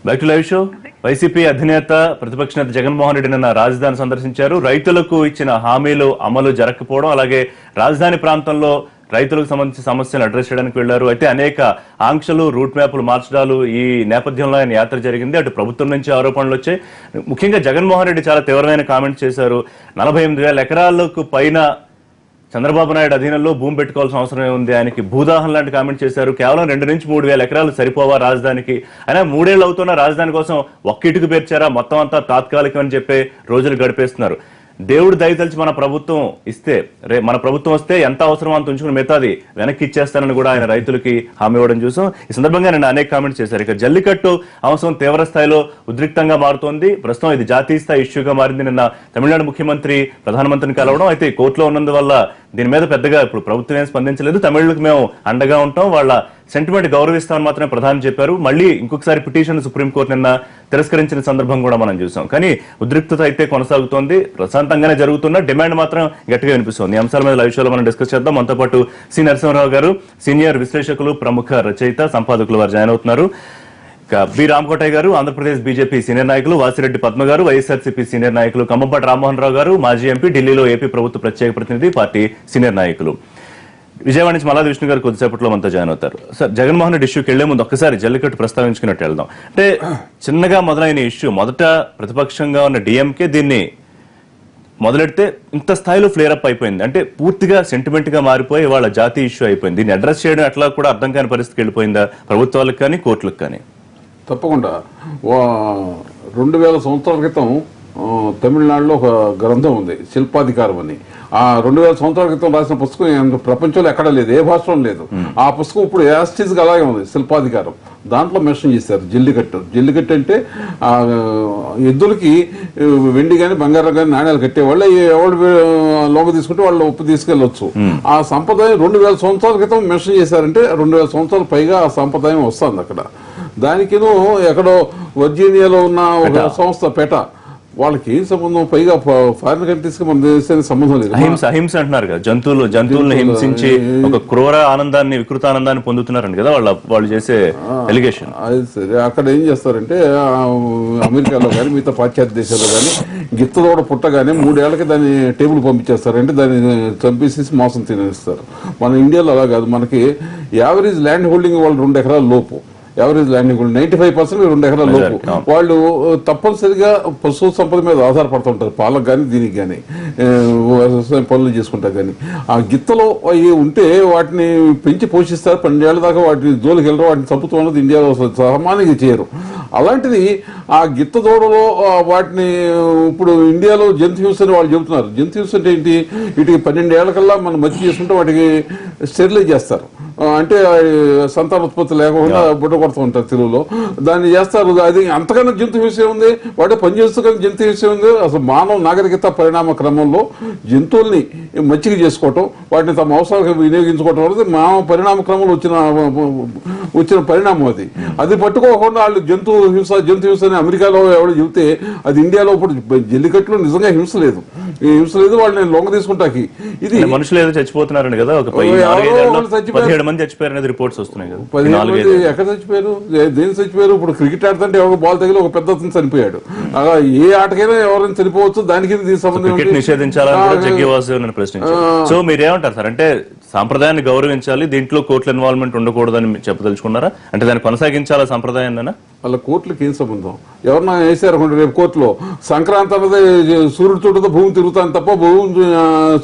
Back to live show. YCP అధినేత ప్రతిపక్ష నేత జగన్మోహన్ రెడ్డి నిన్న రాజధాని సందర్శించారు. రైతులకు ఇచ్చిన హామీలు అమలు జరగకపోవడం, అలాగే రాజధాని ప్రాంతంలో రైతులకు సంబంధించిన సమస్యలు అడ్రస్ చేయడానికి వెళ్లారు. అయితే అనేక ఆంక్షలు, రూట్ మ్యాప్లు మార్చడాలు ఈ నేపథ్యంలో ఆయన యాత్ర జరిగింది. అటు ప్రభుత్వం నుంచి ఆరోపణలు వచ్చాయి. ముఖ్యంగా జగన్మోహన్ రెడ్డి చాలా తీవ్రమైన కామెంట్స్ చేశారు. 48,000 ఎకరాలకు పైన చంద్రబాబు నాయుడు అధీనంలో భూమి పెట్టుకోవాల్సిన అవసరమే ఉంది, ఆయనకి భూదాహం లాంటి కామెంట్ చేశారు. కేవలం 2 నుంచి 3,000 ఎకరాలు సరిపోవా రాజధానికి? అయినా 3 ఏళ్ళు అవుతున్న రాజధాని కోసం ఒక్క ఇటుకు పేర్చారా? మొత్తం అంతా తాత్కాలికం అని చెప్పే రోజులు గడిపేస్తున్నారు. దేవుడు దయతలిచి మన ప్రభుత్వం ఇస్తే, మన ప్రభుత్వం వస్తే ఎంత అవసరం అంత ఉంచుకుని మిగతాది వెనక్కి ఇచ్చేస్తానని కూడా ఆయన రైతులకి హామీ ఇవ్వడం చూసాం. ఈ సందర్భంగా నేను అనేక కామెంట్స్ చేశారు. ఇక జల్లికట్టు అంశం తీవ్ర స్థాయిలో ఉద్రిక్తంగా మారుతోంది. ప్రస్తుతం ఇది జాతీయ స్థాయి ఇష్యూగా మారింది. నిన్న తమిళనాడు ముఖ్యమంత్రి ప్రధానమంత్రిని కలవడం, అయితే కోర్టులో ఉన్నందువల్ల దీని మీద పెద్దగా ఇప్పుడు ప్రభుత్వం ఏం స్పందించలేదు. తమిళులకు మేము అండగా ఉంటాం, వాళ్ళ సెంటిమెంట్ గౌరవిస్తామని మాత్రమే ప్రధాని చెప్పారు. మళ్ళీ ఇంకొకసారి పిటిషన్ సుప్రీంకోర్టు నిన్న తిరస్కరించిన సందర్భం కూడా మనం చూసాం. కానీ ఉద్రిక్తత అయితే కొనసాగుతోంది. ప్రశాంతంగానే జరుగుతున్న డిమాండ్ మాత్రం గట్టిగా వినిపిస్తోంది. ఈ అంశాల మీద లైవ్ షోలో మనం డిస్కస్ చేద్దాం. మనతో పాటు సి నరసింహరావు గారు, సీనియర్ విశ్లేషకులు, ప్రముఖ రచయిత, సంపాదకులు వారు జాయిన్ అవుతున్నారు. బి రామకోటయ్య గారు, ఆంధ్రప్రదేశ్ బీజేపీ సీనియర్ నాయకులు, వాసిరెడ్డి పద్మ గారు, వైఎస్ఆర్సీపీ సీనియర్ నాయకులు, ఖమ్మంపాటి రామ్మోహన్ రావు గారు, మాజీ ఎంపీ, ఢిల్లీలో ఏపీ ప్రభుత్వ ప్రత్యేక ప్రతినిధి, పార్టీ సీనియర్ నాయకులు. విజయవాడ నుంచి మల్లాది విష్ణు గారు కొద్దిసేపట్లో మనతో జాయిన్ అవుతారు. సార్, జగన్మోహన్ రెడ్డి ఇష్యూకి వెళ్లే ముందు ఒక్కసారి జల్లికట్టు ప్రస్తావించుకున్నట్టు వెళ్దాం. అంటే చిన్నగా మొదలైన ఇష్యూ, మొదట ప్రతిపక్షంగా ఉన్న డిఎంకే దీన్ని మొదలెడితే ఇంత స్థాయిలో ఫ్లేర్ అప్ అయిపోయింది. అంటే పూర్తిగా సెంటిమెంట్ గా మారిపోయి వాళ్ళ జాతీయ ఇష్యూ అయిపోయింది. దీన్ని అడ్రస్ చేయడం అట్లా కూడా అర్థం కాని పరిస్థితికి వెళ్ళిపోయిందా ప్రభుత్వాలకు కానీ కోర్టులకు కానీ? తప్పకుండా. 2000 సంవత్సరాల క్రితం తమిళనాడులో ఒక గ్రంథం ఉంది, శిల్పాధికారం అని. ఆ 2000 సంవత్సరాల క్రితం రాసిన పుస్తకం ప్రపంచంలో ఎక్కడ లేదు, ఏ భాషలో లేదు. ఆ పుస్తకం ఇప్పుడు యాస్టీస్ గా అలాగే ఉంది, శిల్పాధికారం. దాంట్లో మెన్షన్ చేశారు జల్లికట్టు. జల్లికట్టు అంటే ఎద్దులకి వెండి కానీ బంగారం కానీ నాణ్యాలు కట్టేవాళ్ళు, ఎవరు లోక తీసుకుంటే వాళ్ళు ఒప్పు తీసుకెళ్లొచ్చు. ఆ సంప్రదాయం 2000 సంవత్సరాల క్రితం మెన్షన్ చేశారంటే 2000 సంవత్సరాల పైగా ఆ సంప్రదాయం వస్తుంది అక్కడ. దానికిను ఎక్కడో వర్జీనియాలో ఉన్న ఒక సంస్థ పెట, వాళ్ళకి ఏం సంబంధం? పైగా ఫారిన్ కంట్రీస్ కి మన దేశానికి సంబంధం లేదు. అహింస అంటున్నారు కదా, జంతువులను హింసించి ఒక క్రూర ఆనందాన్ని, వికృత ఆనందాన్ని పొందుతున్నారని కదా వాళ్ళు చేసే ఎలిగేషన్. అది సరే, అక్కడ ఏం చేస్తారంటే అమెరికాలో కానీ మిగతా పాశ్చాత్య దేశాల్లో కానీ గిత్తదోడ పుట్టగానే 3 ఏళ్లకి దాన్ని టేబుల్ పంపించేస్తారు, అంటే దాన్ని చంపేసేసి మాంసం తినేస్తారు. మన ఇండియాలో అలా కాదు. మనకి యావరేజ్ ల్యాండ్ హోల్డింగ్ వాళ్ళు 2 ఎకరాల లోపు, యావరేజ్ ల్యాండ్ 95% 2 ఎకరాల లోపు. వాళ్ళు తప్పనిసరిగా పశు సంపద మీద ఆధారపడుతుంటారు, పాలకు కానీ దీనికి కానీ వ్యవసాయం పనులు చేసుకుంటారు. కానీ ఆ గిత్తలో అవి ఉంటే వాటిని పెంచి పోషిస్తారు. 12 ఏళ్ల దాకా వాటిని జోలికి వెళ్ళరు, వాటిని చంపుతూ ఉన్నది ఇండియాలో సామాన్యంగా చేయరు. అలాంటిది ఆ గిత్త దూడలో వాటిని ఇప్పుడు ఇండియాలో జంతు హింస అని వాళ్ళు చెబుతున్నారు. జంతు హింస అంటే ఏంటి? వీటికి 12 ఏళ్ల కల్లా మనం మధ్య చేసుకుంటే వాటికి స్టెరిలైజ్ చేస్తారు, అంటే సంతానోత్పత్తి లేకుండా బుట్ట కొడుతూ ఉంటారు తెలుగులో, దాన్ని చేస్తారు. అది అంతకన్నా జంతు హింస ఉంది, వాటి పనిచేస్తూ కానీ జంతు హింస ఉంది. అసలు మానవ నాగరికత పరిణామ క్రమంలో జంతువుల్ని మచ్చిక చేసుకోవటం, వాటిని తమ అవసరాలకు వినియోగించుకోవటం అనేది మానవ పరిణామ క్రమంలో వచ్చిన పరిణామం. అది పట్టుకోకుండా వాళ్ళు జంతు హింస అని అమెరికాలో ఎవరు చెబితే అది ఇండియాలో ఇప్పుడు జల్లికట్టులో నిజంగా హింస లేదు, వాళ్ళని లొంగ తీసుకుంటాకి. ఇది మనుషులు ఏదో చచ్చిపోతున్నారని కదా, ఒక 17 మంది చచ్చిపోయారనేది రిపోర్ట్స్ వస్తున్నాయి కదా. 15 మంది ఎక్కడ చచ్చిపోయారు, దేని చచ్చిపోయారు? ఇప్పుడు క్రికెట్ ఆడుతుంటే ఎవరు బాల్ తగిలి ఒక పెద్ద అతను చనిపోయాడు. అలా ఏ ఆటకైనా ఎవరైనా చనిపోవచ్చు, దానికి దీనికి సంబంధం నిషేధించాలని ప్రశ్నించారు. సో మీరేమంటారు సార్? అంటే సాంప్రదాయాన్ని గౌరవించాలి, దీంట్లో కోర్టుల ఇన్వాల్వ్మెంట్ ఉండకూడదని చెప్పదలుచుకున్నారా? అంటే దాన్ని కొనసాగించాలా సంప్రదాయాన్ని? వాళ్ళ కోర్టులకు ఏం సంబంధం? ఎవరన్నా వేసారనుకోండి రేపు కోర్టులో, సంక్రాంతి అన్నది సూర్యుడు చుట్టూ భూమి తిరుగుతాను తప్ప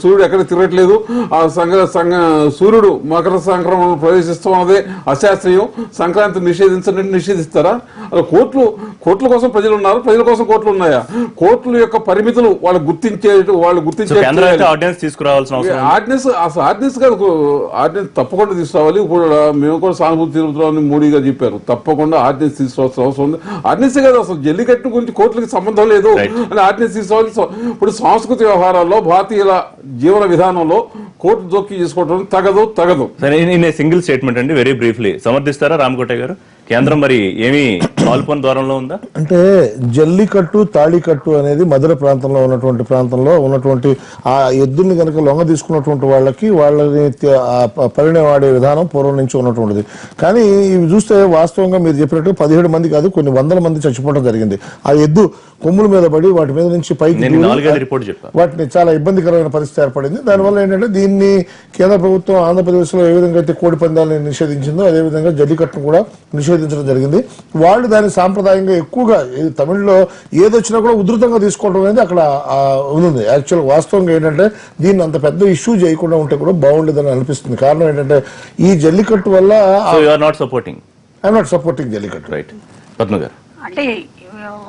సూర్యుడు ఎక్కడ తిరగట్లేదు, ఆ సూర్యుడు మకర సంక్రమణ ప్రవేశిస్తాం అన్నదే అశాస్త్రీయం, సంక్రాంతి నిషేధించండి నిషేధిస్తారా? కోర్టుల కోసం ప్రజలు ఉన్నారు, ప్రజల కోసం కోర్టులు ఉన్నాయా? కోర్టుల యొక్క పరిమితులు వాళ్ళు గుర్తించే ఆర్డినెన్స్ కాదు, ఆర్డినెన్స్ తప్పకుండా తీసుకురావాలి. ఇప్పుడు మేము కూడా సానుభూతి తిరుగుతున్నామని మోడీ గారు చెప్పారు, తప్పకుండా ఆర్డినెన్స్ తీసుకోవాల్సిన అవసరం ఉంది. ఆర్డినెన్స్ కాదు, అసలు జల్లికట్టు గురించి కోర్టులకు సంబంధం లేదు అని ఆర్డినెన్స్ తీసుకోవాలి. ఇప్పుడు సాంస్కృతిక వ్యవహారాల్లో, భారతీయుల జీవన విధానంలో కోర్టు జోక్యం చేసుకోవడం తగదు. సింగిల్ స్టేట్మెంట్ అండి, వెరీ బ్రీఫ్లీ సమర్థిస్తారా రామకోటయ్య గారు? కేంద్రం మరి ఏమీ పాల్పొని దూరంలో ఉందా? అంటే జల్లికట్టు తాళికట్టు అనేది మధుర ప్రాంతంలో ఉన్నటువంటి ఆ ఎద్దుల్ని కనుక లొంగ తీసుకున్నటువంటి వాళ్ళని పరిణయవాడే విధానం పూర్వం నుంచి ఉన్నటువంటిది. కానీ ఇవి చూస్తే వాస్తవంగా మీరు చెప్పినట్టు 17 మంది కాదు, కొన్ని వందల మంది చచ్చిపోవడం జరిగింది. ఆ ఎద్దు కొమ్ముల మీద పడి వాటి మీద నుంచి పైకి వాటిని చాలా ఇబ్బందికరమైన పరిస్థితి ఏర్పడింది. దానివల్ల ఏంటంటే దీన్ని కేంద్ర ప్రభుత్వం ఆంధ్రప్రదేశ్ లో ఏ విధంగా అయితే కోడి పందాలని నిషేధించిందో అదేవిధంగా జల్లికట్టును కూడా నిషేధించడం జరిగింది. వాళ్ళు దాని సాంప్రదాయంగా ఎక్కువగా తమిళ్లో ఏదొచ్చినా కూడా ఉధృతంగా తీసుకోవడం అనేది అక్కడ ఉంది. యాక్చువల్ వాస్తవంగా ఏంటంటే దీన్ని అంత పెద్ద ఇష్యూ చేయకుండా ఉంటే కూడా బాగుండేదని అనిపిస్తుంది. కారణం ఏంటంటే ఈ జల్లికట్టు వల్ల I'm not supporting Jallikattu. Right Padma గారు, అంటే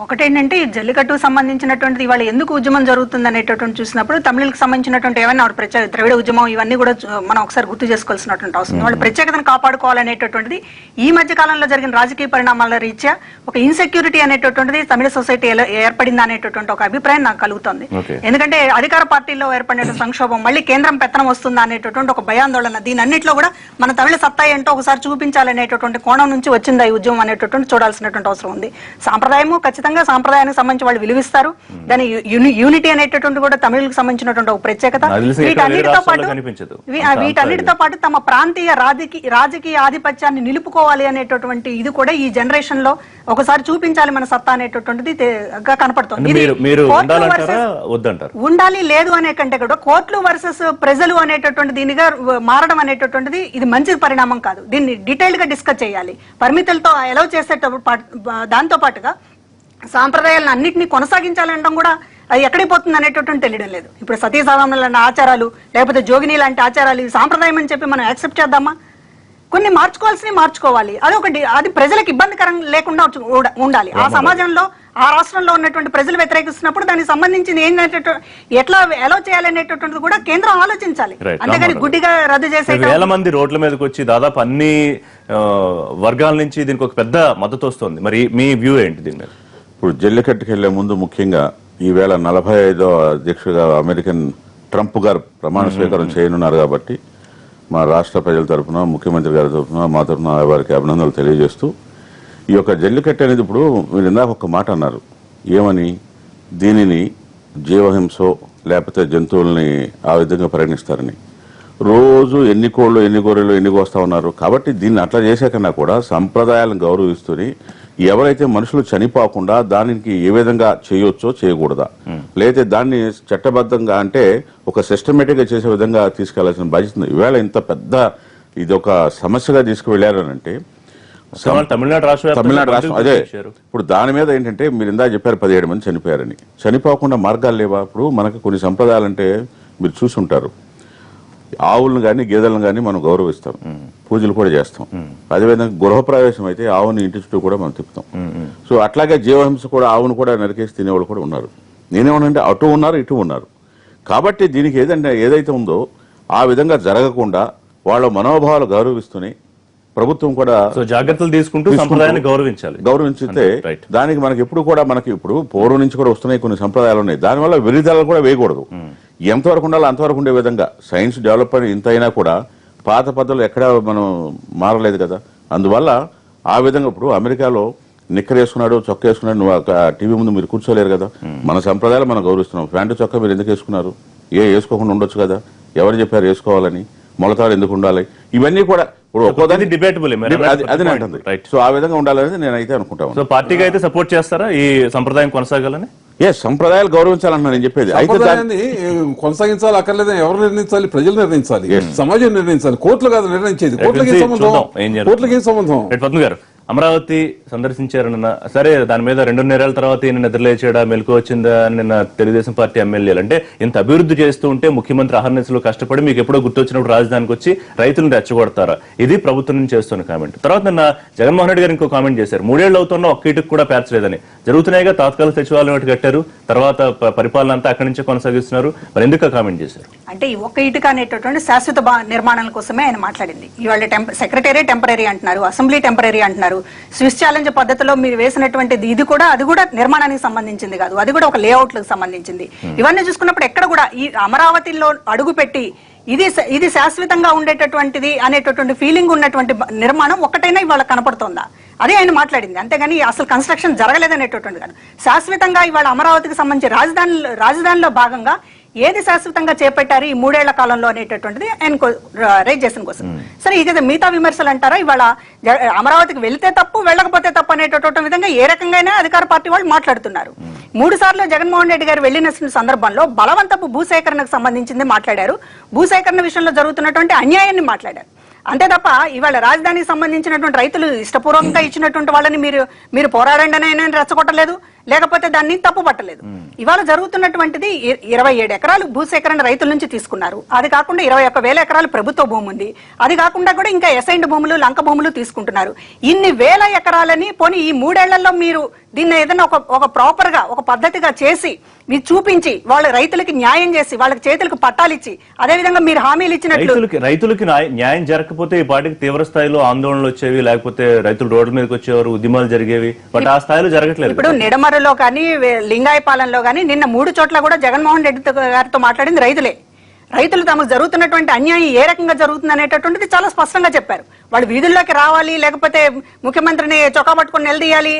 ఒకటేంటంటే జల్లికట్టుకు సంబంధించినటువంటిది ఇవాళ ఎందుకు ఉద్యమం జరుగుతుంది అనేటటువంటి చూసినప్పుడు తమిళకి సంబంధించినటువంటి ఏమైనా ప్రత్యేక ద్రవిడ ఉద్యమం ఇవన్నీ కూడా మనం ఒకసారి గుర్తు చేసుకోవాల్సినటువంటి అవసరం. వాళ్ళ ప్రత్యేకతను కాపాడుకోవాలనేటటువంటిది ఈ మధ్య కాలంలో జరిగిన రాజకీయ పరిణామాల రీత్యా ఒక ఇన్సెక్యూరిటీ అనేటటువంటిది తమిళ సొసైటీ ఏర్పడింది అనేటటువంటి ఒక అభిప్రాయం నాకు కలుగుతుంది. ఎందుకంటే అధికార పార్టీలో ఏర్పడిన సంక్షోభం మళ్ళీ కేంద్రం పెత్తనం వస్తుందా అనేటటువంటి ఒక భయాందోళన, దీని అన్నింటిలో కూడా మన తమిళ సత్తా ఏంటో ఒకసారి చూపించాలనేటటువంటి కోణం నుంచి వచ్చింది ఈ ఉద్యమం అనేటటువంటి చూడాల్సినటువంటి అవసరం ఉంది. సాంప్రదాయము ఖచ్చితంగా సాంప్రదాయానికి సంబంధించి వాళ్ళు విలువిస్తారు. దాని యూనిటీ అనేటటువంటి కూడా తమిళకు సంబంధించినటువంటి ఒక ప్రత్యేకత. వీటన్నిటితో పాటు తమ ప్రాంతీయ రాజకీయ ఆధిపత్యాన్ని నిలుపుకోవాలి అనేటటువంటి ఇది కూడా ఈ జనరేషన్ లో ఒకసారి చూపించాలి మన సత్తా అనేటటువంటిది కనపడుతుంది. ఉండాలి లేదు అనే కంటే కూడా కోర్టులు వర్సెస్ ప్రజలు అనేటటువంటి దీనిగా మారడం అనేటటువంటిది ఇది మంచి పరిణామం కాదు. దీన్ని డీటెయిల్ గా డిస్కస్ చేయాలి. పరిమితులతో అలౌ చేసేటప్పుడు దాంతో పాటుగా సాంప్రదాయాలను అన్నింటినీ కొనసాగించాలనడం కూడా అది ఎక్కడికి పోతుంది అనేటటువంటి తెలియడం లేదు. ఇప్పుడు సతీ సాధన లాంటి ఆచారాలు లేకపోతే జోగిని లాంటి ఆచారాలు ఇవి సాంప్రదాయం అని చెప్పి మనం యాక్సెప్ట్ చేద్దామా? కొన్ని మార్చుకోవాలి. అది ప్రజలకు ఇబ్బందికరం లేకుండా ఉండాలి. ఆ సమాజంలో ఆ రాష్ట్రంలో ఉన్నటువంటి ప్రజలు వ్యతిరేకిస్తున్నప్పుడు దానికి సంబంధించింది ఏంటంటే ఎట్లా ఎలా చేయాలనేటటువంటిది కూడా కేంద్రం ఆలోచించాలి. అంతేగాని గుడ్డిగా రద్దు చేసే వేల మంది రోడ్ల మీదకి వచ్చి దాదాపు అన్ని వర్గాల నుంచి దీనికి ఒక పెద్ద మద్దతు వస్తుంది. మరి మీ వ్యూ ఏంటి దీని మీద? ఇప్పుడు జల్లికట్టుకు వెళ్లే ముందు ముఖ్యంగా ఈవేళ 45వ అధ్యక్షుడిగా అమెరికన్ ట్రంప్ గారు ప్రమాణ స్వీకారం చేయనున్నారు కాబట్టి మా రాష్ట్ర ప్రజల తరఫున, ముఖ్యమంత్రి గారి తరఫున, మా తరఫున వారికి అభినందనలు తెలియజేస్తూ, ఈ యొక్క జల్లికట్టు అనేది ఇప్పుడు మీరు ఇందాక ఒక మాట అన్నారు, ఏమని దీనిని జీవహింసో లేకపోతే జంతువుల్ని ఆ విధంగా పరిగణిస్తారని. రోజు ఎన్ని కోళ్ళు ఎన్ని గొర్రెలు ఎన్ని కోస్తా ఉన్నారు. కాబట్టి దీన్ని అట్లా చేసే కన్నా కూడా సంప్రదాయాలను గౌరవిస్తూనే ఎవరైతే మనుషులు చనిపోకుండా దానికి ఏ విధంగా చేయొచ్చో చేయకూడదా, లేకపోతే దాన్ని చట్టబద్ధంగా అంటే ఒక సిస్టమేటిక్ గా చేసే విధంగా తీసుకెళ్లాల్సిన బాధ్యత ఉంది. ఈవేళ ఇంత పెద్ద ఇది ఒక సమస్యగా తీసుకువెళ్లారనంటే తమిళనాడు రాష్ట్రం అదే. ఇప్పుడు దాని మీద ఏంటంటే మీరు ఇందా చెప్పారు 17 మంది చనిపోయారని. చనిపోకుండా మార్గాలు లేవా? ఇప్పుడు మనకు కొన్ని సంప్రదాయాలు అంటే మీరు చూసి ఉంటారు, ఆవులను కానీ గేదెలను కానీ మనం గౌరవిస్తాం, పూజలు కూడా చేస్తాం. అదేవిధంగా గృహప్రవేశం అయితే ఆవుని ఇంటి చుట్టూ కూడా మనం తిప్పుతాం. సో అట్లాగే జీవహింస కూడా ఆవును కూడా నరికేసి తినేవాళ్ళు కూడా ఉన్నారు. నేనేమనంటే అటు ఉన్నారు ఇటు ఉన్నారు. కాబట్టి దీనికి ఏదైతే ఉందో ఆ విధంగా జరగకుండా వాళ్ళ మనోభావాలు గౌరవిస్తూనే ప్రభుత్వం కూడా జాగ్రత్తలు తీసుకుంటూ సంప్రదాయాన్ని గౌరవించితే దానికి మనకి ఎప్పుడు కూడా మనకి ఇప్పుడు పూర్వం నుంచి కూడా వస్తున్నాయి కొన్ని సంప్రదాయాలు ఉన్నాయి. దానివల్ల విరుద్ధాలు కూడా వేయకూడదు. ఎంతవరకు ఉండాలో అంతవరకు ఉండే విధంగా సైన్స్ డెవలప్ అని ఇంత అయినా కూడా పాత పద్ధతులు ఎక్కడా మనం మారలేదు కదా. అందువల్ల ఆ విధంగా ఇప్పుడు అమెరికాలో నిక్కర్ వేసుకున్నాడు, చొక్కా వేసుకున్నాడు, నువ్వు టీవీ ముందు మీరు కూర్చోలేరు కదా. మన సంప్రదాయాలు మనం గౌరవిస్తున్నాం. ప్యాంటు చొక్కా మీరు ఎందుకు వేసుకున్నారు? వేసుకోకుండా ఉండొచ్చు కదా. ఎవరు చెప్పారు వేసుకోవాలని? మొలతాడు ఎందుకు ఉండాలి? ఇవన్నీ కూడా ఇప్పుడు డిబేటబుల్ అది అంటుంది. సో ఆ విధంగా ఉండాలనేది నేనైతే అనుకుంటాను. సో పార్టీగా అయితే సపోర్ట్ చేస్తారా ఈ సంప్రదాయం కొనసాగాలని? సంప్రదాయాలు గౌరవించాలన్నా నేను చెప్పేది. సంప్రదాయాన్ని కొనసాగించాలి అక్కర్లేదని ఎవరు నిర్ణయించాలి? ప్రజలు నిర్ణయించాలి, సమాజం నిర్ణయించాలి. కోర్టులు కాదు నిర్ణయించేది. కోర్టులకి ఏం సంబంధం? పద్మ గారు, అమరావతి సందర్శించారన్న సరే, దాని మీద 2.5 ఏళ్ల తర్వాత ఈయన నిద్రలేచాడా, మెలకు వచ్చిందా అని నిన్న తెలుగుదేశం పార్టీ ఎమ్మెల్యేలు అంటే ఇంత అభివృద్ధి చేస్తూ ఉంటే ముఖ్యమంత్రి అహర్నిశలు కష్టపడి మీకు ఎప్పుడో గుర్తొచ్చినప్పుడు రాజధానికి వచ్చి రైతులను రెచ్చగొడతారా? ఇది ప్రభుత్వం నుంచి చేస్తున్న కామెంట్. తర్వాత నిన్న జగన్మోహన్ రెడ్డి గారు ఇంకో కామెంట్ చేశారు, 3 ఏళ్ళు అవుతున్నా ఒక్క ఇటుకు కూడా పేర్చలేదని. జరుగుతున్నాయిగా తాత్కాలిక సచివాలయం ఒకటి కట్టారు, తర్వాత పరిపాలన అంతా అక్కడి నుంచే కొనసాగిస్తున్నారు. మరి ఎందుకు కామెంట్ చేశారు? అంటే ఈ ఒక్క ఇటుక అనేటటువంటి శాశ్వత నిర్మాణాల కోసమే ఆయన మాట్లాడింది. ఇవాళ సెక్రటరీ టెంపరీ అంటున్నారు, అసెంబ్లీ టెంపరీ అంటున్నారు. స్విస్ ఛాలెంజ్ పద్ధతిలో మీరు వేసినటువంటిది అది కూడా నిర్మాణానికి సంబంధించింది కాదు, అది కూడా ఒక లేఅవుట్లకు సంబంధించింది. ఇవన్నీ చూసుకున్నప్పుడు ఎక్కడ కూడా ఈ అమరావతిలో అడుగుపెట్టి ఇది శాశ్వతంగా ఉండేటటువంటిది అనేటటువంటి ఫీలింగ్ ఉన్నటువంటి నిర్మాణం ఒక్కటైనా ఇవాళ కనపడుతోందా? అదే ఆయన మాట్లాడింది. అంతేగాని అసలు కన్స్ట్రక్షన్ జరగలేదనేటటువంటి కాదు. శాశ్వతంగా ఇవాళ అమరావతికి సంబంధించి రాజధానిలో భాగంగా ఏది శాశ్వతంగా చేపట్టారు ఈ 3 ఏళ్ల కాలంలో అనేటటువంటిది ఆయన రైజ్ చేసిన కోసం. సరే, ఇక మిగతా విమర్శలు అంటారా? ఇవాళ అమరావతికి వెళ్తే తప్పు, వెళ్ళకపోతే తప్పు అనేటటువంటి విధంగా ఏ రకంగా అధికార పార్టీ వాళ్ళు మాట్లాడుతున్నారు. 3 సార్లు జగన్మోహన్ రెడ్డి గారు వెళ్లిన సందర్భంలో బలవంతపు భూసేకరణకు సంబంధించింది మాట్లాడారు, భూసేకరణ విషయంలో జరుగుతున్నటువంటి అన్యాయాన్ని మాట్లాడారు. అంతే తప్ప ఇవాళ రాజధానికి సంబంధించినటువంటి రైతులు ఇష్టపూర్వకంగా ఇచ్చినటువంటి వాళ్ళని మీరు పోరాడండి అని ఆయన రెచ్చగొట్టలేదు, లేకపోతే దాన్ని తప్పు పట్టలేదు. ఇవాళ జరుగుతున్నటువంటిది 27 ఎకరాలు భూసేకరణ రైతుల నుంచి తీసుకున్నారు. అది కాకుండా 21,000 ఎకరాలు ప్రభుత్వ భూమి ఉంది. అది కాకుండా కూడా ఇంకా అసైన్డ్ భూములు, లంక భూములు తీసుకుంటున్నారు. ఇన్ని వేల ఎకరాలని పోనీ ఈ 3 ఏళ్లలో మీరు దీన్ని ఏదైనా ఒక ప్రాపర్ గా ఒక పద్ధతిగా చేసి మీరు చూపించి వాళ్ళ రైతులకి న్యాయం చేసి వాళ్ళకి చేతులకు పట్టాలిచ్చి అదేవిధంగా మీరు హామీలు ఇచ్చినట్లు రైతులకి న్యాయం జరగకపోతే ఈ పార్టీకి తీవ్ర స్థాయిలో ఆందోళనలు వచ్చేవి, లేకపోతే రైతులు రోడ్ల మీదకి వచ్చేవారు, ఉద్యమాలు జరిగేవి. బట్ ఆ స్థాయిలో జరగట్లేదు. ఇప్పుడు నిడమరులో కానీ లింగాయపాలెంలో కానీ నిన్న 3 చోట్ల కూడా జగన్మోహన్ రెడ్డి గారితో మాట్లాడింది రైతులే. రైతులు తమకు జరుగుతున్నటువంటి అన్యాయం ఏ రకంగా జరుగుతుంది అనేటటువంటిది చాలా స్పష్టంగా చెప్పారు. వాళ్ళు వీధుల్లోకి రావాలి, లేకపోతే ముఖ్యమంత్రిని చొక్కా పట్టుకుని నిలదీయాలి,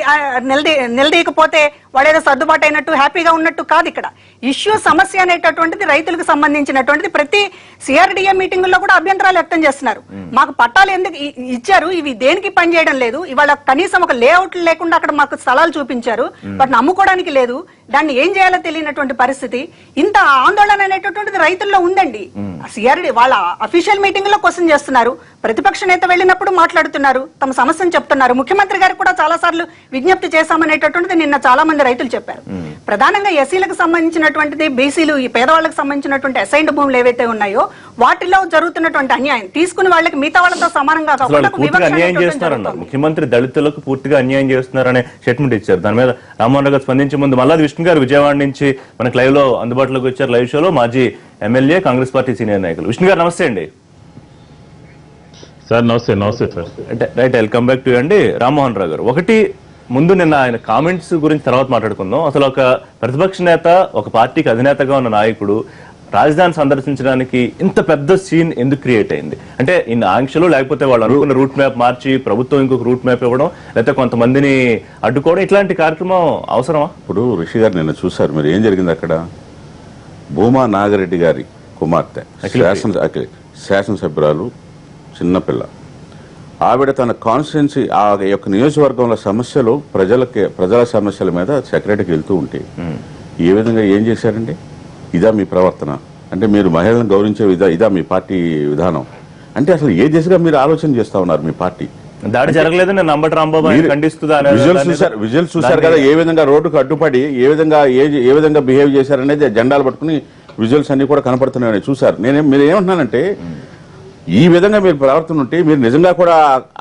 నిలదీయకపోతే వాడు ఏదో సర్దుబాటు అయినట్టు హ్యాపీగా ఉన్నట్టు కాదు. ఇక్కడ ఇష్యూ సమస్య అనేటటువంటిది రైతులకు సంబంధించినటువంటిది. ప్రతి సిఆర్డిఏ మీటింగ్ లో కూడా అభ్యంతరాలు వ్యక్తం చేస్తున్నారు. మాకు పట్టాలు ఎందుకు ఇచ్చారు, ఇవి దేనికి పనిచేయడం లేదు, ఇవాళ కనీసం ఒక లేఅవుట్ లేకుండా అక్కడ మాకు స్థలాలు చూపించారు, వాటిని అమ్ముకోవడానికి లేదు, దాన్ని ఏం చేయాలో తెలియనటువంటి పరిస్థితి. ఇంత ఆందోళన అనేటటువంటిది రైతుల్లో ఉందండి. సిఆర్డి వాళ్ళ అఫీషియల్ మీటింగ్ లో క్వశ్చన్ చేస్తున్నారు, ప్రతిపక్ష నేత వెళ్ళినప్పుడు మాట్లాడుతున్నారు, తమ సమస్యను చెప్తున్నారు. ముఖ్యమంత్రి గారికి కూడా చాలా సార్లు విజ్ఞప్తి చేశామనేటటువంటిది నిన్న చాలా మంది రైతులు చెప్పారు. ప్రధానంగా ఎస్సీలకు సంబంధించినటువంటిది, బీసీలు ఈ పేదవాళ్ళకి సంబంధించినటువంటి అసైన్డ్ భూములు ఏవైతే ఉన్నాయో వాటిలో జరుగుతున్నటువంటి అన్యాయం తీసుకుని వాళ్ళకి మిగతా వాళ్ళతో సమానంగా అన్యాయం చేస్తున్నారన్నారు. ముఖ్యమంత్రి దళితులకు పూర్తిగా అన్యాయం చేస్తున్నారనే స్టేట్మెంట్ ఇచ్చారు. దాని మీద రామ్మోహన్ గారు స్పందించే ముందు మల్లాది విష్ణు గారు విజయవాడ నుంచి మనకు లైవ్ లో అందుబాటులోకి వచ్చారు. లైవ్ షోలో మాజీ ఎమ్మెల్యే, కాంగ్రెస్ పార్టీ సీనియర్ నాయకులు. విష్ణు గారు నమస్తే అండి. సార్ నమస్తే sir. Right, welcome back to అండి. రామ్మోహన్ రావు గారు, ఒకటి ముందు నిన్న ఆయన కామెంట్స్ గురించి తర్వాత మాట్లాడుకుందాం. అసలు ఒక ప్రతిపక్ష నేత, ఒక పార్టీకి అధినేతగా ఉన్న నాయకుడు రాజధాని సందర్శించడానికి ఇంత పెద్ద సీన్ ఎందుకు క్రియేట్ అయింది? అంటే ఇన్ని ఆంక్షలు, లేకపోతే వాళ్ళు అనుకున్న రూట్ మ్యాప్ మార్చి ప్రభుత్వం ఇంకొక రూట్ మ్యాప్ ఇవ్వడం, లేకపోతే కొంతమందిని అడ్డుకోవడం, ఇట్లాంటి కార్యక్రమం అవసరమా? ఇప్పుడు రిషి గారు నిన్న చూశారు మీరు ఏం జరిగింది అక్కడ. భూమా నాగరెడ్డి గారి కుమార్తె, శాసనసభ్యురాలు, చిన్నపిల్ల, ఆవిడ తన కాన్స్టిట్యున్సీ ఆ యొక్క నియోజకవర్గంలో సమస్యలు ప్రజల సమస్యల మీద సెక్రటరీకి వెళ్తూ ఉంటే ఏ విధంగా ఏం చేశారండి? ఇదా మీ ప్రవర్తన? అంటే మీరు మహిళలను గౌరవించే ఇదా మీ పార్టీ విధానం? అంటే అసలు ఏ దిశగా మీరు ఆలోచన చేస్తా ఉన్నారు మీ పార్టీ? దాడి జరగలేదని నంబటి రాంబాబు విజువల్స్ చూశారు కదా, ఏ విధంగా రోడ్డుకు అడ్డుపడి ఏ విధంగా బిహేవ్ చేశారనేది జెండాలు పట్టుకుని విజువల్స్ అన్ని కూడా కనపడుతున్నాయని చూశారు. మీరు ఏమంటున్నానంటే, ఈ విధంగా మీరు ప్రవర్తన ఉంటే మీరు నిజంగా కూడా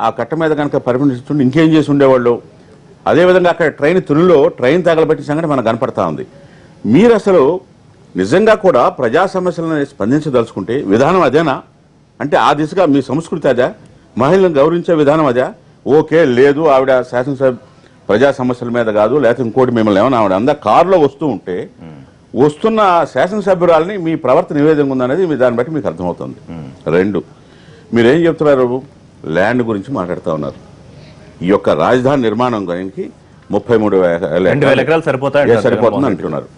ఆ కట్ట మీద కనుక పరిగణిస్తుంటే ఇంకేం చేసి ఉండేవాళ్ళు? అదేవిధంగా అక్కడ ట్రైన్ తగలబెట్టిన సంగతి మనకు కనపడతా ఉంది. మీరు అసలు నిజంగా కూడా ప్రజా సమస్యలను స్పందించదలుచుకుంటే విధానం అదేనా? అంటే ఆ దిశగా మీ సంస్కృతి అదే? మహిళలను గౌరవించే విధానం అదే? ఓకే, లేదు ఆవిడ శాసనసభ ప్రజా సమస్యల మీద కాదు, లేకపోతే ఇంకోటి మిమ్మల్ని ఏమన్నా ఆవిడ అందా కారులో వస్తూ ఉంటే వస్తున్న శాసనసభ్యురాలని మీ ప్రవర్తన ఏ విధంగా ఉందనేది దాన్ని బట్టి మీకు అర్థమవుతుంది. 2, మీరేం చెప్తున్నారు? ల్యాండ్ గురించి మాట్లాడుతూ ఉన్నారు. ఈ యొక్క రాజధాని నిర్మాణం గురించి 33,000 ఎకరాలు సరిపోతుంది అంటున్నారు.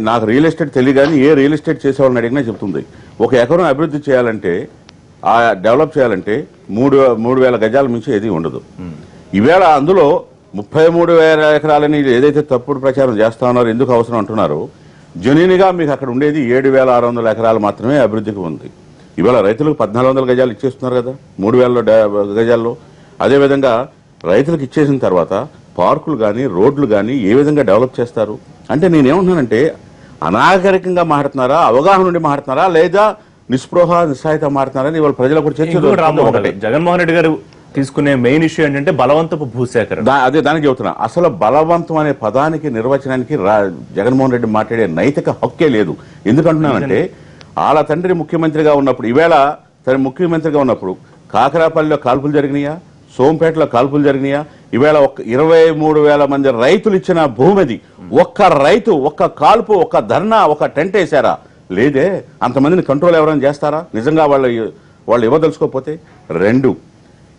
నాకు రియల్ ఎస్టేట్ తెలియగానే ఏ రియల్ ఎస్టేట్ చేసేవాళ్ళని అడిగినా చెప్తుంది, 1 ఎకరం అభివృద్ధి చేయాలంటే, డెవలప్ చేయాలంటే 3,000 గజాల మించి ఏది ఉండదు. ఈవేళ అందులో 33,000 ఎకరాలని ఏదైతే తప్పుడు ప్రచారం చేస్తా ఉన్నారో, ఎందుకు అవసరం అంటున్నారు, జెన్యూన్గా మీకు అక్కడ ఉండేది 7,600 ఎకరాలు మాత్రమే అభివృద్ధికి ఉంది. ఇవాళ రైతులకు 1,400 గజాలు ఇచ్చేస్తున్నారు కదా 3,000 గజాల్లో. అదేవిధంగా రైతులకు ఇచ్చేసిన తర్వాత పార్కులు కానీ రోడ్లు కానీ ఏ విధంగా డెవలప్ చేస్తారు? అంటే నేనేమంటున్నానంటే, అనాగరికంగా మాట్లాడుతున్నారా, అవగాహన నుండి మాట్లాడుతున్నారా, లేదా నిస్పృహ నిస్సాయిత మాట్లాడుతున్నారని ఇవాళ ప్రజలకు కూడా చర్చ. జగన్మోహన్ రెడ్డి గారు తీసుకునే మెయిన్ ఇష్యూ ఏంటంటే బలవంతపు భూసేకరణ. అదే దానికి చెబుతున్నా. అసలు బలవంతం అనే పదానికి నిర్వచనానికి జగన్మోహన్ రెడ్డి మాట్లాడే నైతిక హక్కే లేదు. ఎందుకంటున్నానంటే, వాళ్ళ తండ్రి ముఖ్యమంత్రిగా ఉన్నప్పుడు, ఈవేళ తన ముఖ్యమంత్రిగా ఉన్నప్పుడు కాకరాపల్లిలో కాల్పులు జరిగినాయా, సోంపేటలో కాల్పులు జరిగినాయా? ఈవేళ 23,000 మంది రైతులు ఇచ్చిన భూమిది ఒక్క రైతు, ఒక్క కాల్పు, ఒక్క ధర్నా, ఒక టెంట్ వేశారా? లేదే, అంతమందిని కంట్రోల్ ఎవరైనా చేస్తారా నిజంగా వాళ్ళు ఇవ్వదలుచుకోకపోతే? 2,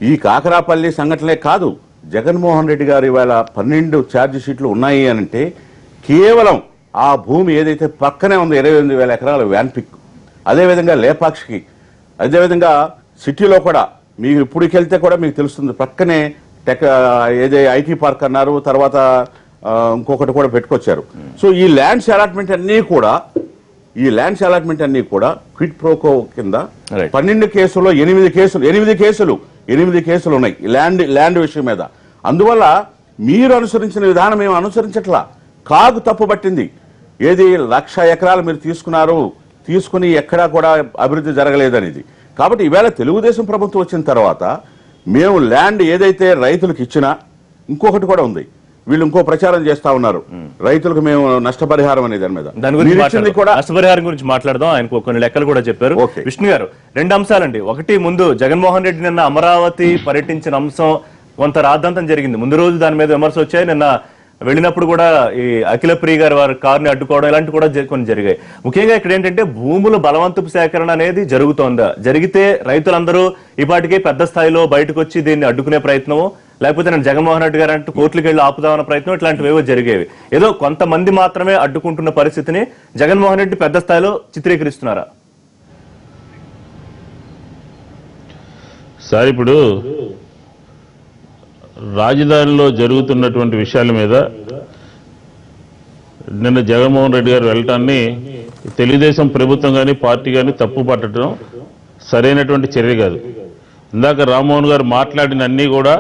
ఈ కాకరాపల్లి సంఘటనలే కాదు, జగన్మోహన్ రెడ్డి గారు ఇవాళ 12 ఛార్జ్ షీట్లు ఉన్నాయి అంటే కేవలం ఆ భూమి ఏదైతే పక్కనే ఉందో 28,000 ఎకరాల వ్యాన్పిక్, అదేవిధంగా లేపాక్షికి, అదేవిధంగా సిటీలో కూడా మీకు ఇప్పటికి వెళ్తే కూడా మీకు తెలుస్తుంది పక్కనే ఏదే ఐటీ పార్క్ అన్నారు, తర్వాత ఇంకొకటి కూడా పెట్టుకొచ్చారు. సో ఈ ల్యాండ్స్ అలాట్మెంట్ అన్నీ కూడా క్విట్ ప్రోకో కింద 12 కేసుల్లో 8 కేసులు ఉన్నాయి ల్యాండ్ విషయం మీద. అందువల్ల మీరు అనుసరించిన విధానం మేము అనుసరించట్లా, కాగు తప్పు పట్టింది. ఏది 1,00,000 ఎకరాలు మీరు తీసుకుని ఎక్కడా కూడా అభివృద్ధి జరగలేదనేది. కాబట్టి ఈవేళ తెలుగుదేశం ప్రభుత్వం వచ్చిన తర్వాత మేము ల్యాండ్ ఏదైతే రైతులకు ఇచ్చినా, ఇంకొకటి కూడా ఉంది, వీళ్ళు ఇంకో ప్రచారం చేస్తా ఉన్నారు, రైతులకు మేము నష్టపరిహారం అనే దాని మీద. నష్టపరిహారం గురించి మాట్లాడదాం. ఆయన కొన్ని లెక్కలు కూడా చెప్పారు. విష్ణు గారు, 2 అంశాలండి. ఒకటి, ముందు జగన్మోహన్ రెడ్డి నిన్న అమరావతి పర్యటించిన అంశం కొంత రాద్ధాంతం జరిగింది. ముందు రోజు దాని మీద విమర్శలు వచ్చాయి. నిన్న వెళ్ళినప్పుడు కూడా ఈ అఖిల ప్రియ గారు వారి కారుని అడ్డుకోవడం ఇలాంటి కూడా కొన్ని జరిగాయి. ముఖ్యంగా ఇక్కడ ఏంటంటే భూముల బలవంతపు సేకరణ అనేది జరుగుతోందా? జరిగితే రైతులందరూ ఇప్పటికే పెద్ద స్థాయిలో బయటకు వచ్చి దీన్ని అడ్డుకునే ప్రయత్నం, లేకపోతే నేను జగన్మోహన్ రెడ్డి గారు అంటూ కోర్టులకు వెళ్ళి ఆపుదామన్న ప్రయత్నం, ఇట్లాంటివి ఏవో జరిగేవి. ఏదో కొంతమంది మాత్రమే అడ్డుకుంటున్న పరిస్థితిని జగన్మోహన్ రెడ్డి పెద్ద స్థాయిలో చిత్రీకరిస్తున్నారా? సార్, ఇప్పుడు రాజధానిలో జరుగుతున్నటువంటి విషయాల మీద నిన్న జగన్మోహన్ రెడ్డి గారు వెళ్ళటాన్ని తెలుగుదేశం ప్రభుత్వం కానీ పార్టీ కానీ తప్పు పట్టడం సరైనటువంటి చర్య కాదు. ఇందాక రామ్మోహన్ గారు మాట్లాడిన అన్ని కూడా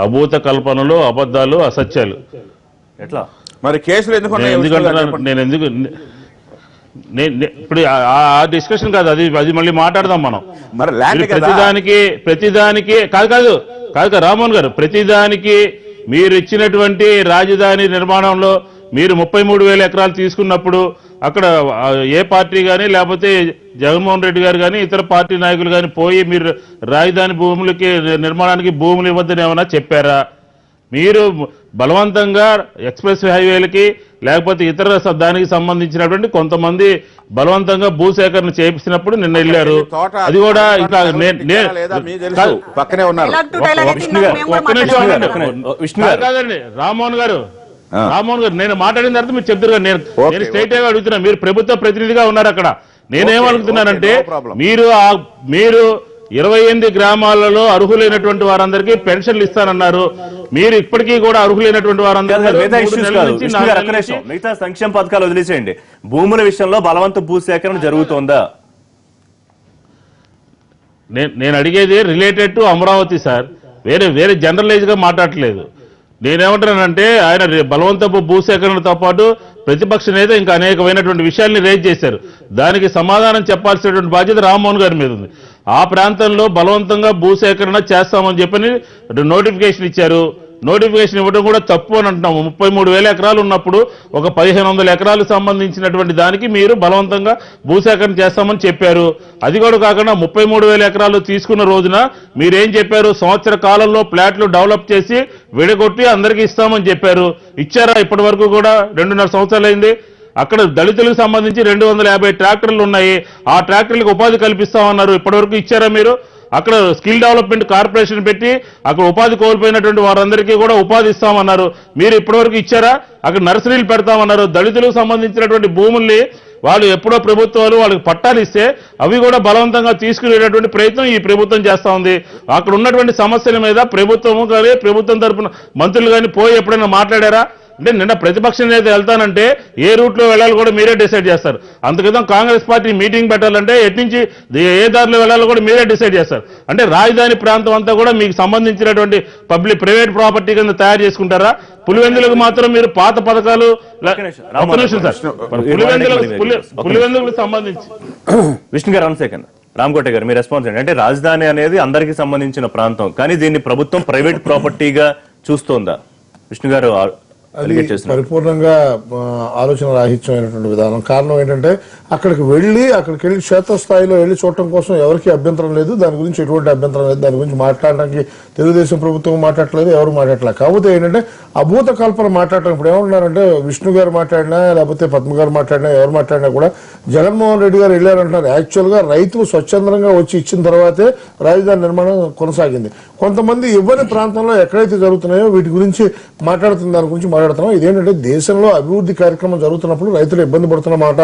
అభూత కల్పనలు, అబద్ధాలు, అసత్యాలు. ఎట్లా మరి కేసులు ఎందుకంటే ఇప్పుడు ఆ డిస్కషన్ కాదు, అది మళ్ళీ మాట్లాడదాం మనం. ప్రతిదానికి కాదు రామ్మోహన్ గారు, ప్రతిదానికి మీరు ఇచ్చినటువంటి రాజధాని నిర్మాణంలో మీరు 33,000 ఎకరాలు తీసుకున్నప్పుడు అక్కడ ఏ పార్టీ కానీ లేకపోతే జగన్మోహన్ రెడ్డి గారు కానీ ఇతర పార్టీ నాయకులు కానీ పోయి మీరు రాజధాని నిర్మాణానికి భూములు ఇవ్వద్దని ఏమైనా చెప్పారా? మీరు బలవంతంగా ఎక్స్ప్రెస్ హైవేలకి లేకపోతే ఇతర దానికి సంబంధించినటువంటి కొంతమంది బలవంతంగా భూసేకరణ చేపిస్తున్నప్పుడు నిన్న వెళ్ళారు. అది కూడా ఇంకా పక్కనే ఉన్నారు. కాదండి రామ్మోహన్ గారు, నేను మాట్లాడిన తర్వాత మీరు చెప్తారు. నేను స్ట్రైట్ గా అడుగుతున్నా, మీరు ప్రభుత్వ ప్రతినిధిగా ఉన్నారు అక్కడ. నేనేమనుకుంటున్నానంటే మీరు 28 గ్రామాలలో అర్హులైనటువంటి వారందరికీ పెన్షన్లు ఇస్తానన్నారు. మీరు ఇప్పటికీ కూడా అర్హులైనటువంటి మిగతా సంక్షేమ పథకాలు వదిలేసేయండి, భూముల విషయంలో బలవంత భూసేకరణ జరుగుతోందా? నేను అడిగేది రిలేటెడ్ టు అమరావతి సార్, వేరే జనరలైజ్ గా మాట్లాడట్లేదు. నేనేమంటున్నానంటే ఆయన బలవంతపు భూసేకరణతో పాటు ప్రతిపక్ష నేత ఇంకా అనేకమైనటువంటి విషయాల్ని రేజ్ చేశారు. దానికి సమాధానం చెప్పాల్సినటువంటి బాధ్యత రామ్మోహన్ గారి మీద ఉంది. ఆ ప్రాంతంలో బలవంతంగా భూసేకరణ చేస్తామని చెప్పని నోటిఫికేషన్ ఇచ్చారు. నోటిఫికేషన్ ఇవ్వడం కూడా తప్పు అని అంటున్నాము. 33,000 ఎకరాలు ఉన్నప్పుడు ఒక 1,500 ఎకరాలు సంబంధించినటువంటి దానికి మీరు బలవంతంగా భూసేకరణ చేస్తామని చెప్పారు. అది కూడా కాకుండా 33,000 ఎకరాలు తీసుకున్న రోజున మీరేం చెప్పారు? సంవత్సర కాలంలో ప్లాట్లు డెవలప్ చేసి విడగొట్టి అందరికీ ఇస్తామని చెప్పారు. ఇచ్చారా? ఇప్పటి వరకు కూడా 2.5 సంవత్సరాలు అయింది. అక్కడ దళితులకు సంబంధించి 250 ట్రాక్టర్లు ఉన్నాయి. ఆ ట్రాక్టర్లకు ఉపాధి కల్పిస్తామన్నారు. ఇప్పటివరకు ఇచ్చారా మీరు? అక్కడ స్కిల్ డెవలప్మెంట్ కార్పొరేషన్ పెట్టి అక్కడ ఉపాధి కోల్పోయినటువంటి వారందరికీ కూడా ఉపాధి ఇస్తామన్నారు. మీరు ఇప్పటివరకు ఇచ్చారా? అక్కడ నర్సరీలు పెడతామన్నారు. దళితులకు సంబంధించినటువంటి భూముల్ని వాళ్ళు ఎప్పుడో ప్రభుత్వాలు వాళ్ళకి పట్టాలు ఇస్తే అవి కూడా బలవంతంగా తీసుకునేటటువంటి ప్రయత్నం ఈ ప్రభుత్వం చేస్తా ఉంది. అక్కడ ఉన్నటువంటి సమస్యల మీద ప్రభుత్వము కానీ ప్రభుత్వం తరఫున మంత్రులు కానీ పోయి ఎప్పుడైనా మాట్లాడారా? అంటే నిన్న ప్రతిపక్ష నేత వెళ్తానంటే ఏ రూట్లో వెళ్ళాలో కూడా మీరే డిసైడ్ చేస్తారు. అందుకని కాంగ్రెస్ పార్టీ మీటింగ్ పెట్టాలంటే ఎట్నుంచి ఏ దారిలో వెళ్ళాలో కూడా మీరే డిసైడ్ చేస్తారు. అంటే రాజధాని ప్రాంతం అంతా కూడా మీకు సంబంధించినటువంటి ప్రైవేట్ ప్రాపర్టీ కింద తయారు చేసుకుంటారా? పులివెందులకు మాత్రం మీరు పాత పథకాలు పులివెందులకు సంబంధించి విష్ణు గారు, 1 సెకండ్. రామకోట గారు, మీ రెస్పాన్స్ ఏంటి? అంటే రాజధాని అనేది అందరికి సంబంధించిన ప్రాంతం, కానీ దీన్ని ప్రభుత్వం ప్రైవేట్ ప్రాపర్టీగా చూస్తోందా? విష్ణు గారు, అది పరిపూర్ణంగా ఆలోచన రాహిత్యమైనటువంటి విధానం. కారణం ఏంటంటే అక్కడికి వెళ్ళి క్షేత్రస్థాయిలో వెళ్ళి చూడటం కోసం ఎవరికి అభ్యంతరం లేదు, దాని గురించి ఎటువంటి అభ్యంతరం లేదు, దాని గురించి మాట్లాడడానికి తెలుగుదేశం ప్రభుత్వం మాట్లాడలేదు, ఎవరు మాట్లాడలేదు. కాకపోతే ఏంటంటే అభూత కల్పన మాట్లాడటం. ఇప్పుడు ఏమంటున్నారంటే విష్ణు గారు మాట్లాడినా లేకపోతే పద్మ గారు మాట్లాడినా ఎవరు మాట్లాడినా కూడా జగన్మోహన్ రెడ్డి గారు వెళ్ళారంటున్నారు. యాక్చువల్ గా రైతులు స్వచ్ఛందంగా వచ్చి ఇచ్చిన తర్వాతే రాజధాని నిర్మాణం కొనసాగింది. కొంతమంది ఇవ్వని ప్రాంతంలో ఎక్కడైతే జరుగుతున్నాయో వీటి గురించి మాట్లాడుతున్న దాని గురించి మాట్లాడుతున్నాం. ఇదేంటంటే దేశంలో అభివృద్ధి కార్యక్రమం జరుగుతున్నప్పుడు రైతులు ఇబ్బంది పడుతున్న మాట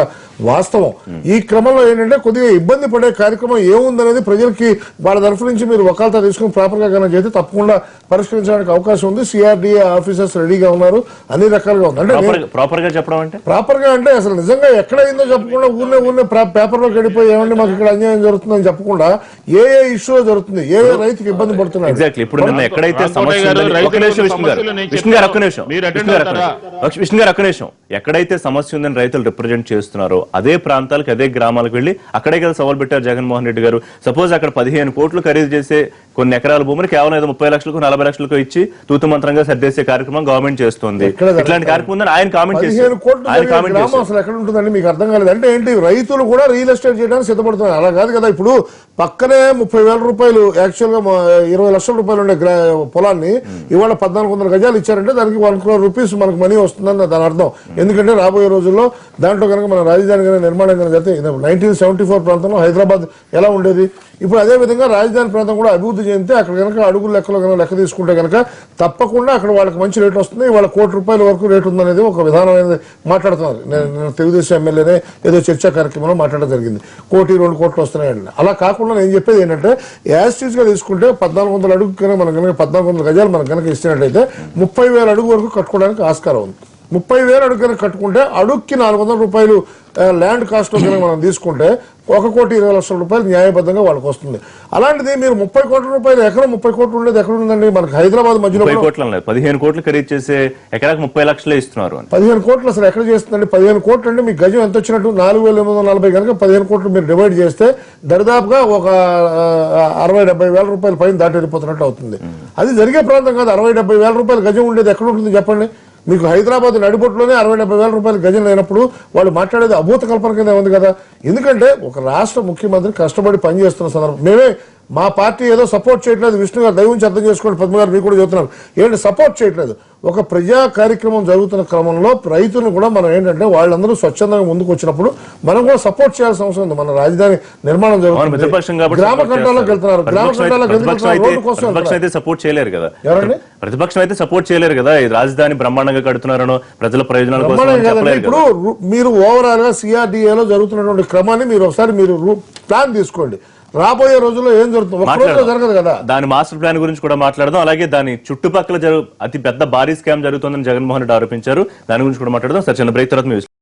వాస్తవం. ఈ క్రమంలో ఏంటంటే కొద్దిగా ఇబ్బంది పడే కార్యక్రమం ఏముందనేది ప్రజలకి వాళ్ళ తరఫు నుంచి మీరు వకాల్తా తీసుకుని ప్రాపర్ గా కనుక చేస్తే తప్పకుండా పరిష్కరించడానికి అవకాశం ఉంది. సిఆర్డీఏ ఆఫీసర్స్ రెడీగా ఉన్నారు, అన్ని రకాలుగా ఉంది. అంటే ప్రాపర్ గా చెప్పడం అంటే ప్రాపర్ గా అంటే అసలు నిజంగా ఎక్కడైందో చెప్పకుండా ఊరినే పేపర్ లోకి వెళ్ళిపోయి ఏమంటే మాకు ఇక్కడ అన్యాయం జరుగుతుందని చెప్పకుండా ఏ ఇష్యూ జరుగుతుంది, ఏ రైతుకి ఇబ్బంది పడుతున్నారు. ఎగ్జాక్ట్లీ. ఇప్పుడు నిన్న ఎక్కడైతే సమస్య ఎక్కడైతే సమస్య ఉందని రైతులు రిప్రజెంట్ చేస్తున్నారో అదే ప్రాంతాలకు అదే గ్రామాలకు వెళ్ళి అక్కడే కదా సవాల్ పెట్టారు జగన్మోహన్ రెడ్డి గారు. సపోజ్ అక్కడ 15 కోట్లు ఖరీదు చేసే కొన్ని ఎకరాల భూమిని కేవలం ఏదో 30 లక్షలకు 40 లక్షలకు ఇచ్చి తూతు మంత్రంగా సర్దేసే కార్యక్రమం గవర్నమెంట్ చేస్తుంది. ఇట్లాంటి కార్యక్రమం ఉందని ఆయన కామెంట్ చేశారు. అసలు ఎక్కడ ఉంటుందండి మీకు అర్థం కాలేదు. అంటే ఏంటి, రైతులు కూడా రియల్ ఎస్టేట్ చేయడానికి సిద్ధపడుతున్నారు. అలా కాదు కదా. ఇప్పుడు పక్కనే 30,000 రూపాయలు యాక్చువల్ గా 20 లక్షల రూపాయలు ఉండే పొలాన్ని ఇవాళ 1400 గజాలు ఇచ్చారంటే దానికి 1 crore రూపీస్ మనకు మనీ వస్తుందని దాని అర్థం. ఎందుకంటే రాబోయే రోజుల్లో దాంట్లో కనుక మన రాజధాని నిర్మాణం కనుక జరిగితే 1974 ప్రాంతంలో హైదరాబాద్ ఎలా ఉండేది, ఇప్పుడు అదే విధంగా రాజధాని ప్రాంతం కూడా అభివృద్ధి చెందితే అక్కడ కనుక అడుగుల లెక్కలో కనుక లెక్క తీసుకుంటే కనుక తప్పకుండా అక్కడ వాళ్ళకి మంచి రేట్ వస్తుంది. వాళ్ళ ₹1,00,00,000 వరకు రేట్ ఉందనేది ఒక విధానం అనేది మాట్లాడుతున్నారు. నేను తెలుగుదేశం ఎమ్మెల్యేనే ఏదో చర్చా కార్యక్రమంలో మాట్లాడడం జరిగింది. 1 కోటి 2 కోట్లు వస్తున్నాయండి. అలా కాకుండా నేను చెప్పేది ఏంటంటే యాస్టీస్ గా తీసుకుంటే 1400 అడుగు కనుక మనం కనుక 1400 గజాలు మనం కనుక ఇచ్చినట్లయితే 30,000 అడుగు వరకు కట్టుకోవడానికి ఆస్కారం ఉంది. 30,000 అడుగు కనుక కట్టుకుంటే అడుగుకి ₹400 ల్యాండ్ కాస్ట్ కనుక మనం తీసుకుంటే 1,20,00,000 రూపాయలు న్యాయబద్ధంగా వాళ్ళకి వస్తుంది. అలాంటిది మీరు 30 కోట్ల రూపాయలు ఎకరం 30 కోట్లు ఉండేది ఎక్కడ ఉందండి మనకి హైదరాబాద్ మధ్యలో 15 కోట్లు ఖరీదు చేసే ఎకరాకు 30 లక్షలే ఇస్తున్నారు. 15 కోట్లు అసలు ఎక్కడ చేస్తుందండి? 15 కోట్లు అంటే మీకు గజం ఎంత వచ్చినట్టు 4,840 కనుక 15 కోట్లు మీరు డివైడ్ చేస్తే దరిదాపుగా ఒక 60-70 వేల రూపాయల పైన దాటి వెళ్ళిపోతున్నట్టు అవుతుంది. అది జరిగే ప్రాంతం కాదు. 60-70 వేల రూపాయల గజం ఉండేది ఎక్కడ ఉంటుంది చెప్పండి? మీకు హైదరాబాద్ నడిబొట్టులోనే 60-70 వేల రూపాయల గజం లేనప్పుడు వాళ్ళు మాట్లాడేది అభూత కల్పన కింద ఉంది కదా. ఎందుకంటే ఒక రాష్ట్ర ముఖ్యమంత్రి కష్టపడి పనిచేస్తున్న సందర్భం మేమే మా పార్టీ ఏదో సపోర్ట్ చేయట్లేదు. విష్ణు గారు దయ ఉంచి అర్థం చేసుకోండి, పద్మ గారు మీకు కూడా చెబుతున్నారు, ఏంటి సపోర్ట్ చేయట్లేదు. ఒక ప్రజా కార్యక్రమం జరుగుతున్న క్రమంలో రైతులను కూడా మనం ఏంటంటే వాళ్ళందరూ స్వచ్ఛందంగా ముందుకు వచ్చినప్పుడు మనం కూడా సపోర్ట్ చేయాల్సిన అవసరం ఉంది. మన రాజధాని నిర్మాణం జరుగుతుంది, గ్రామ కంటాల్లోకి వెళ్తున్నారు. గ్రామ కంటాలకు రోడ్డు కోసం సపోర్ట్ చేయలేరు కదా. ఎవరండి? ప్రతిపక్షం అయితే సపోర్ట్ చేయలేరు కదా. ఈ రాజధాని బ్రహ్మాండంగా కడుతున్నారనో ప్రజల ప్రయోజనాల కోసం. ఇప్పుడు మీరు ఓవరాల్ గా సిఆర్డీఏలో జరుగుతున్నటువంటి క్రమాన్ని మీరు ఒకసారి మీరు ప్లాన్ తీసుకోండి. రాబోయే రోజుల్లో ఏం జరుగుతుంది, ఒక రోజులో జరగదు కదా. దాని మాస్టర్ ప్లాన్ గురించి కూడా మాట్లాడదాం. అలాగే దాని చుట్టుపక్కల అతి పెద్ద భారీ స్కామ్ జరుగుతుందని జగన్మోహన్ రెడ్డి ఆరోపించారు. దాని గురించి కూడా మాట్లాడదాం. సరే, చిన్న బ్రేక్ తర్వాత